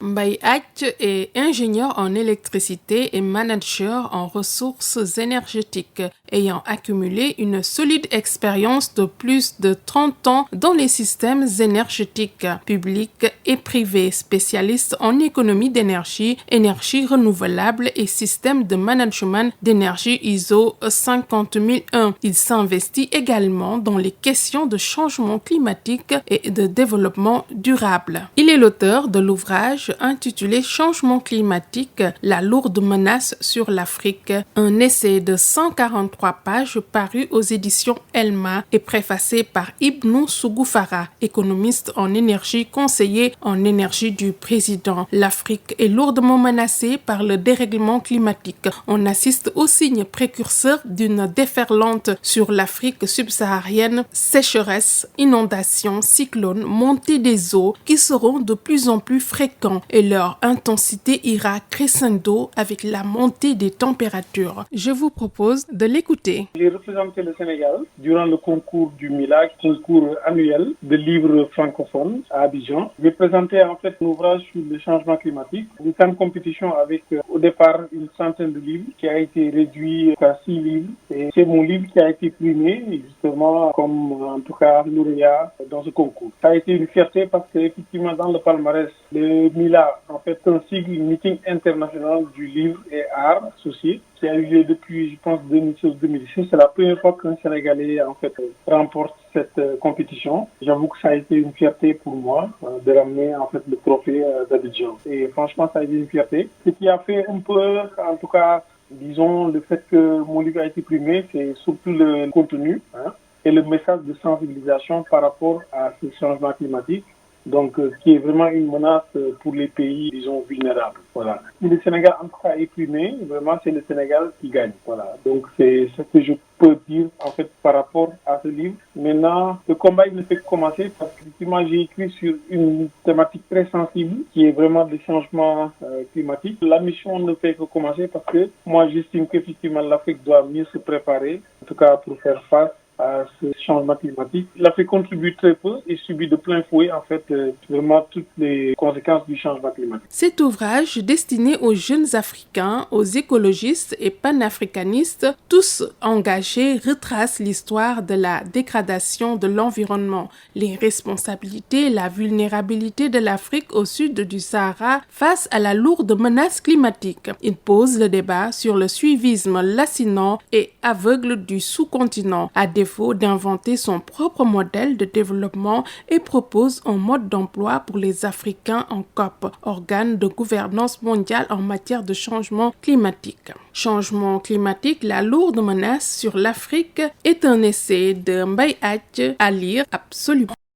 Mbaye Ath est ingénieur en électricité et manager en ressources énergétiques, ayant accumulé une solide expérience de plus de 30 ans dans les systèmes énergétiques publics et privés, spécialiste en économie d'énergie, énergie renouvelable et système de management d'énergie ISO 50001. Il s'investit également dans les questions de changement climatique et de développement durable. Il est l'auteur de l'ouvrage intitulé Changement climatique, la lourde menace sur l'Afrique, un essai de 143 pages paru aux éditions Elma et préfacé par Ibnou Sougoufara, économiste en énergie, conseiller en énergie du président. L'Afrique est lourdement menacée par le dérèglement climatique. On assiste aux signes précurseurs d'une déferlante sur l'Afrique subsaharienne, sécheresse, inondations, cyclones, montée des eaux qui seront de plus en plus fréquents et leur intensité ira crescendo avec la montée des températures. Je vous propose de l'écouter. J'ai représenté le Sénégal durant le concours du MILAC, concours annuel de livres francophones à Abidjan. J'ai présenté en fait un ouvrage sur le changement climatique, une grande compétition avec au départ une centaine de livres qui a été réduit à 6 livres. Et c'est mon livre qui a été primé justement comme en tout cas lauréat dans ce concours. Ça a été une fierté parce qu'effectivement dans le palmarès, le MILA, en fait, un sigle Meeting international du livre et art associé qui a eu lieu depuis, je pense, 2016-2016. C'est la première fois qu'un Sénégalais, en fait, remporte cette compétition. J'avoue que ça a été une fierté pour moi de ramener, en fait, le trophée d'Abidjan. Et franchement, ça a été une fierté. Ce qui a fait un peu, en tout cas, disons, le fait que mon livre a été primé, c'est surtout le contenu et le message de sensibilisation par rapport à ce changement climatique. Donc, qui est vraiment une menace pour les pays, disons, vulnérables. Voilà. Si le Sénégal, en tout cas, est primé, vraiment, c'est le Sénégal qui gagne. Voilà. Donc, c'est ce que je peux dire, en fait, par rapport à ce livre. Maintenant, le combat, il ne fait que commencer parce qu'effectivement, j'ai écrit sur une thématique très sensible, qui est vraiment le changement climatique. La mission ne fait que commencer parce que moi, j'estime qu'effectivement, l'Afrique doit mieux se préparer, en tout cas, pour faire face à ce changement climatique. L'Afrique contribue très peu et subit de plein fouet, en fait, vraiment toutes les conséquences du changement climatique. Cet ouvrage, destiné aux jeunes Africains, aux écologistes et panafricanistes, tous engagés, retrace l'histoire de la dégradation de l'environnement, les responsabilités et la vulnérabilité de l'Afrique au sud du Sahara face à la lourde menace climatique. Il pose le débat sur le suivisme lancinant et aveugle du sous-continent, à défaut d'inventer son propre modèle de développement, et propose un mode d'emploi pour les Africains en COP, organe de gouvernance mondiale en matière de changement climatique. Changement climatique, la lourde menace sur l'Afrique est un essai de Mbaye Ath à lire absolument.